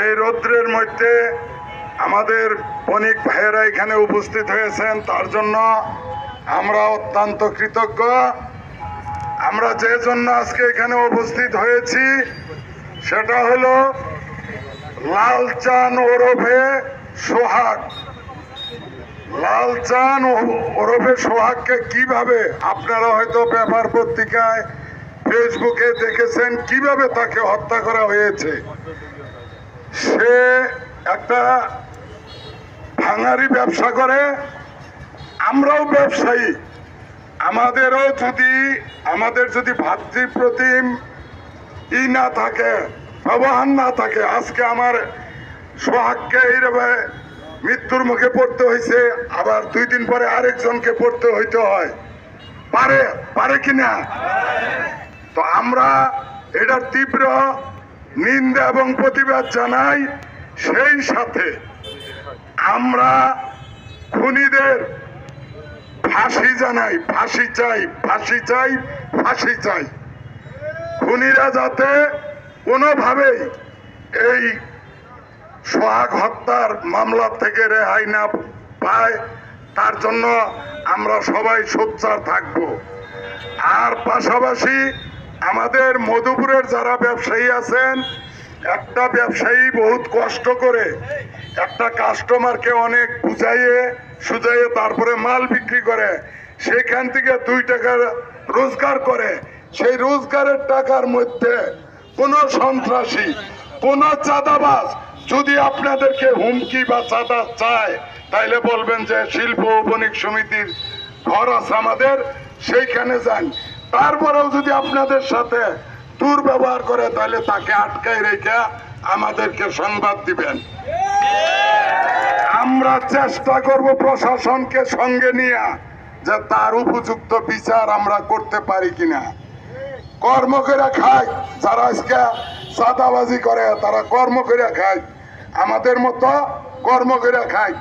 এই রৌদ্রের মধ্যে আমাদের বণিক ভাইয়েরা এখানে উপস্থিত হয়েছেন, তার জন্য আমরা অত্যন্ত কৃতজ্ঞ। আমরা যে জন্য আজকে এখানে উপস্থিত হয়েছি সেটা হলো লালচান ওরফে সোহাগ। লালচান ওরফে সোহাগকে কিভাবে, আপনারা হয়তো পেপার পত্রিকায় ফেসবুকে দেখেছেন কিভাবে তাকে হত্যা করা হয়েছে। সে একটা ভাঙারি ব্যবসা করে, আমরাও ব্যবসায়ী। আমাদের যদি ভাতৃপ্রতিম না থাকে, ব্যবহার না থাকে, আজকে আমার সোহাগকে এইভাবে মৃত্যুর মুখে পড়তে হয়েছে, আবার 2 দিন পরে আরেকজনকে পড়তে হইতে হয়। পারে কিনা? তো আমরা এটার তীব্র নিন্দা এবং প্রতিবাদ জানাই। সেই সাথে আমরা খুনিদের ফাঁসি জানাই, ফাঁসি চাই, ফাঁসি চাই, ফাঁসি চাই। খুনিরা যাতে কোনোভাবেই এই সোহাগ হত্যার মামলা থেকে রেহাই না পায়, তার জন্য আমরা সবাই সোচ্চার থাকব। আর পাশাপাশি আমাদের মধুপুরের যারা ব্যবসায়ী আছেন, একটা ব্যবসায়ী বহুত কষ্ট করে একটা কাস্টমারকে অনেক বুঝাইয়ে সুঝাইয়ে তারপরে মাল বিক্রি করে, সেখান থেকে 2 টাকা রোজগার করে। সেই রোজগারের টাকার মধ্যে কোন সন্ত্রাসী, কোন চাঁদাবাজ যদি আপনাদেরকে হুমকি বা চাঁদা চায়, তাইলে বলবেন যে শিল্প ও বণিক সমিতির ঘর আছে আমাদের, সেইখানে যান। তারপরেও যদি আপনাদের সাথে দুর্ব্যবহার করে, তাহলে তাকে আটকায় রেখে আমাদেরকে সংবাদ দিবেন। আমরা চেষ্টা করব প্রশাসনকে সঙ্গে নিয়ে যে তার উপযুক্ত বিচার আমরা করতে পারি কিনা। কর্ম করে খায় যারা আজকে চাঁদাবাজি করে, তারা কর্ম করে খায়, আমাদের মতো কর্ম করে খায়।